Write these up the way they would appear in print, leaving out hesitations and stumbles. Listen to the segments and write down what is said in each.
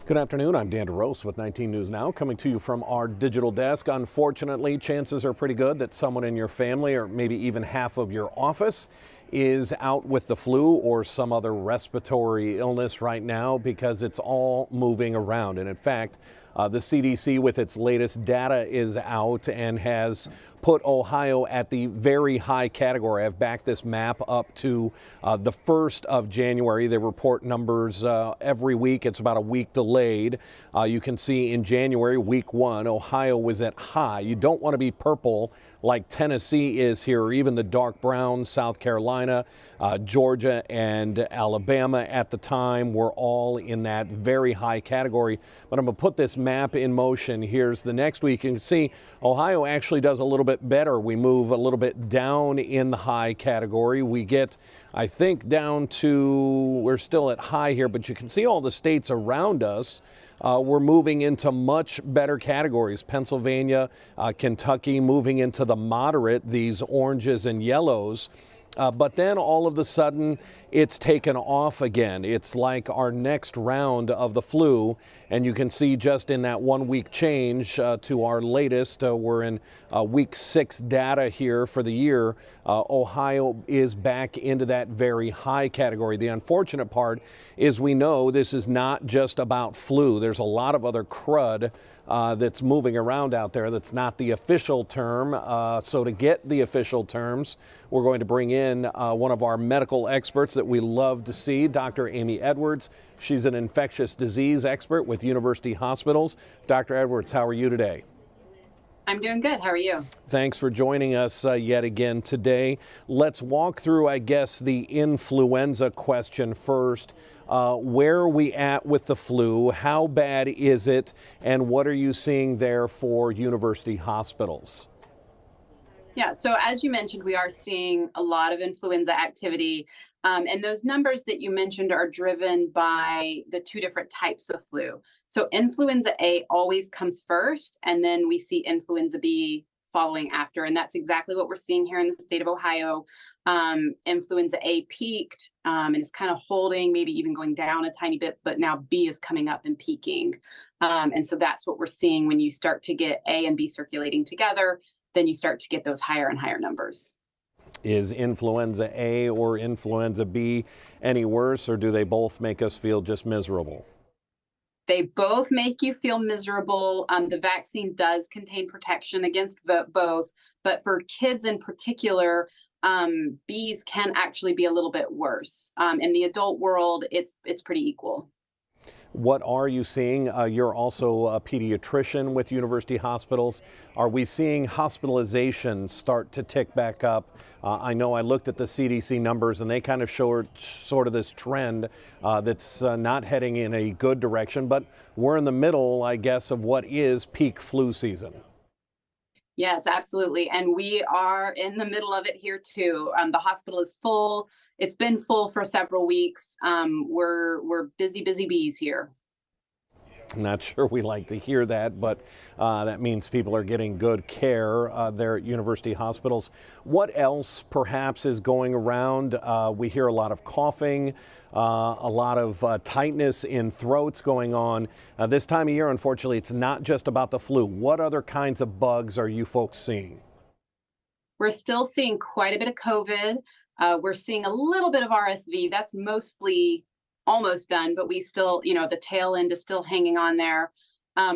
Good afternoon. I'm Dan DeRose with 19 News Now, coming to you from our digital desk. Unfortunately, chances are pretty good that someone in your family or maybe even half of your office is out with the flu or some other respiratory illness right now because it's all moving around. And in fact, the CDC with its latest data is out and has put Ohio at the very high category. I've backed this map up to the 1st of January. They report numbers every week. It's about a week delayed. You can see in January, week 1, Ohio was at high. You don't want to be purple like Tennessee is here, or even the dark brown, South Carolina, Georgia, and Alabama at the time were all in that very high category. But I'm going to put this map in motion. Here's the next week. You can see Ohio actually does a little bit better. We move a little bit down in the high category. We get, I think, down to, we're still at high here, but you can see all the states around us. We're moving into much better categories. Pennsylvania, Kentucky moving into the moderate, these oranges and yellows. But then all of a sudden, it's taken off again. It's like our next round of the flu. And you can see just in that 1 week change to our latest, we're in week 6 data here for the year. Ohio is back into that very high category. The unfortunate part is we know this is not just about flu. There's a lot of other crud that's moving around out there that's not the official term. So to get the official terms, we're going to bring in one of our medical experts that we love to see, Dr. Amy Edwards. She's an infectious disease expert with University Hospitals. Dr. Edwards, how are you today? I'm doing good. How are you? Thanks for joining us yet again today. Let's walk through, I guess, the influenza question first. Where are we at with the flu? How bad is it? And what are you seeing there for university hospitals? Yeah, so as you mentioned, we are seeing a lot of influenza activity. And those numbers that you mentioned are driven by the 2 different types of flu. So influenza A always comes first, and then we see influenza B following after. And that's exactly what we're seeing here in the state of Ohio. Influenza A peaked and is kind of holding, maybe even going down a tiny bit, but now B is coming up and peaking. And so that's what we're seeing when you start to get A and B circulating together, then you start to get those higher and higher numbers. Is influenza A or influenza B any worse, or do they both make us feel just miserable? They both make you feel miserable. The vaccine does contain protection against both, but for kids in particular, B's can actually be a little bit worse. In the adult world, it's pretty equal. What are you seeing? You're also a pediatrician with University Hospitals. Are we seeing hospitalizations start to tick back up? I know I looked at the CDC numbers and they kind of showed sort of this trend that's not heading in a good direction, but we're in the middle, I guess, of what is peak flu season. Yes, absolutely. And we are in the middle of it here too. The hospital is full. It's been full for several weeks. We're busy bees here. I'm not sure we like to hear that, but that means people are getting good care there at university hospitals. What else perhaps is going around? We hear a lot of coughing, a lot of tightness in throats going on. This time of year, unfortunately, it's not just about the flu. What other kinds of bugs are you folks seeing? We're still seeing quite a bit of COVID. We're seeing a little bit of RSV. That's mostly almost done, but we still, the tail end is still hanging on there.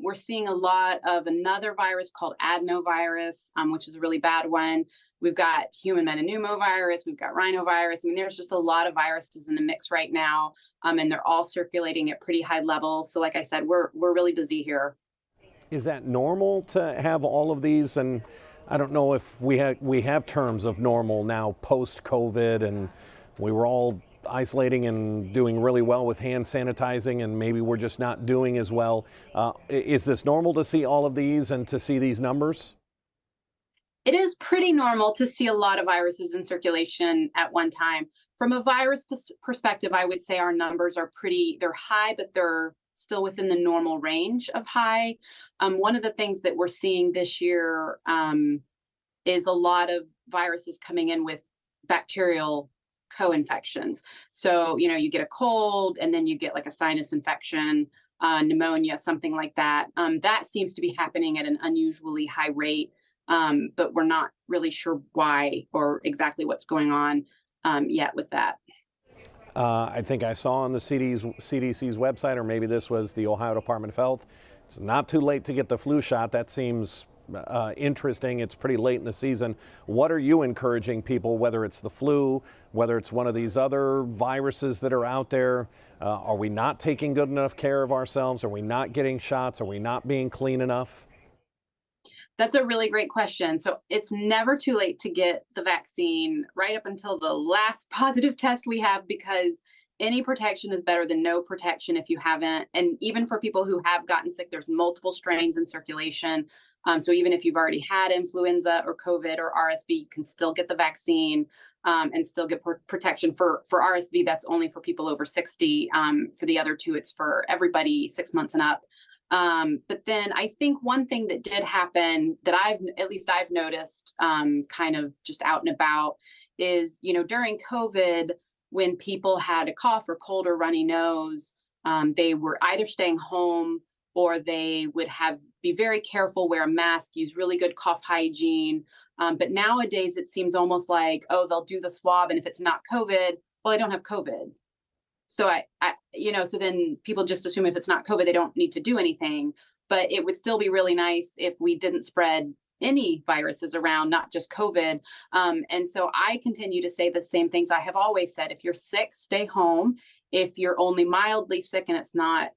We're seeing a lot of another virus called adenovirus, which is a really bad one. We've got human metapneumovirus, we've got rhinovirus. I mean, there's just a lot of viruses in the mix right now, and they're all circulating at pretty high levels. So like I said, we're really busy here. Is that normal to have all of these? And I don't know if we have terms of normal now post-COVID, and we were all isolating and doing really well with hand sanitizing, and maybe we're just not doing as well. Is this normal to see all of these and to see these numbers? It is pretty normal to see a lot of viruses in circulation at one time. From a virus perspective, I would say our numbers are they're high, but they're still within the normal range of high. One of the things that we're seeing this year is a lot of viruses coming in with bacterial co-infections. So, you get a cold and then you get like a sinus infection pneumonia, something like that. That seems to be happening at an unusually high rate, but we're not really sure why or exactly what's going on yet with that. I think I saw on the CDC's website, or maybe this was the Ohio Department of Health, it's not too late to get the flu shot. That seems interesting. It's pretty late in the season. What are you encouraging people, whether it's the flu, whether it's one of these other viruses that are out there? Are we not taking good enough care of ourselves? Are we not getting shots? Are we not being clean enough? That's a really great question. So it's never too late to get the vaccine, right up until the last positive test we have, because any protection is better than no protection if you haven't. And even for people who have gotten sick, there's multiple strains in circulation. So even if you've already had influenza or COVID or RSV, you can still get the vaccine and still get protection. For RSV, that's only for people over 60. For the other two, it's for everybody 6 months and up. But then I think one thing that did happen that I've noticed kind of just out and about is, during COVID, when people had a cough or cold or runny nose, they were either staying home or they would be very careful, wear a mask, use really good cough hygiene. But nowadays it seems almost like, oh, they'll do the swab, and if it's not COVID, well, I don't have COVID. So so then people just assume if it's not COVID, they don't need to do anything. But it would still be really nice if we didn't spread any viruses around, not just COVID. And so I continue to say the same things I have always said. If you're sick, stay home. If you're only mildly sick and it's not,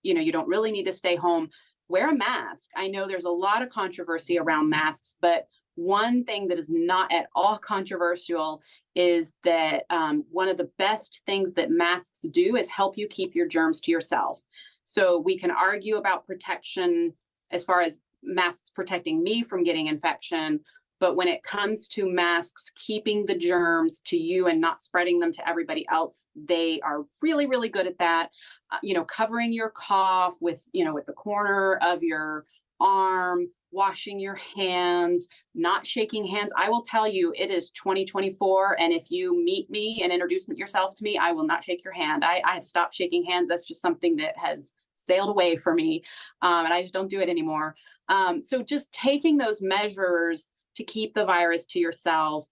you don't really need to stay home, wear a mask. I know there's a lot of controversy around masks, but one thing that is not at all controversial is that one of the best things that masks do is help you keep your germs to yourself. So we can argue about protection as far as masks protecting me from getting infection, but when it comes to masks keeping the germs to you and not spreading them to everybody else, they are really, really good at that. Covering your cough with the corner of your arm, washing your hands, not shaking hands. I will tell you, it is 2024. And if you meet me and introduce yourself to me, I will not shake your hand. I have stopped shaking hands. That's just something that has sailed away for me. And I just don't do it anymore. So just taking those measures to keep the virus to yourself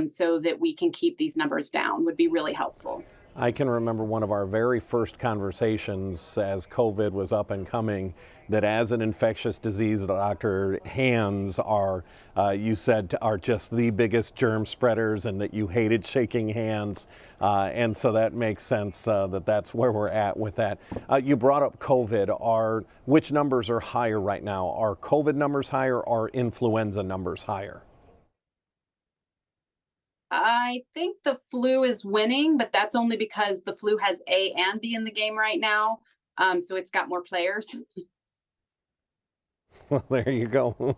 so that we can keep these numbers down would be really helpful. I can remember one of our very first conversations as COVID was up and coming, that as an infectious disease doctor, hands are, you said, are just the biggest germ spreaders, and that you hated shaking hands. And so that makes sense that that's where we're at with that. You brought up COVID. Which numbers are higher right now? Are COVID numbers higher or are influenza numbers higher? I think the flu is winning, but that's only because the flu has A and B in the game right now. So it's got more players. Well, there you go.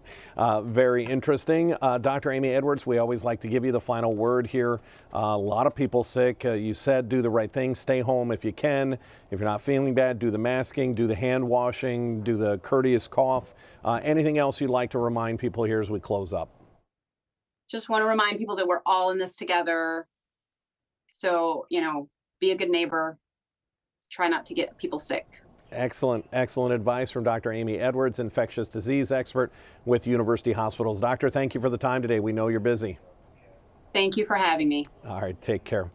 Very interesting. Dr. Amy Edwards, we always like to give you the final word here. A lot of people sick. You said do the right thing. Stay home if you can. If you're not feeling bad, do the masking, do the hand washing, do the courteous cough. Anything else you'd like to remind people here as we close up? Just want to remind people that we're all in this together. So, be a good neighbor. Try not to get people sick. Excellent advice from Dr. Amy Edwards, infectious disease expert with University Hospitals. Doctor, thank you for the time today. We know you're busy. Thank you for having me. All right, take care.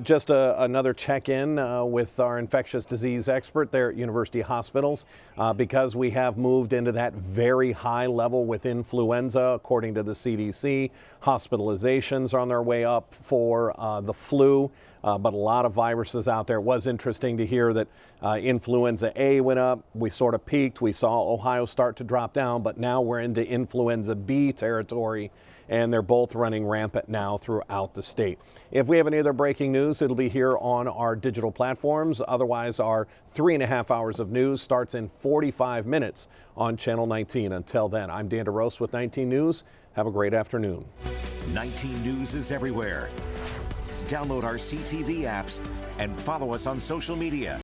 Just another check-in with our infectious disease expert there at University Hospitals, because we have moved into that very high level with influenza, according to the CDC. Hospitalizations are on their way up for the flu, but a lot of viruses out there. It was interesting to hear that influenza A went up. We sort of peaked. We saw Ohio start to drop down, but now we're into influenza B territory, and they're both running rampant now throughout the state. If we have any other breaking news, it'll be here on our digital platforms. Otherwise, our 3.5 hours of news starts in 45 minutes on Channel 19. Until then, I'm Dan DeRose with 19 News. Have a great afternoon. 19 News is everywhere. Download our CTV apps and follow us on social media.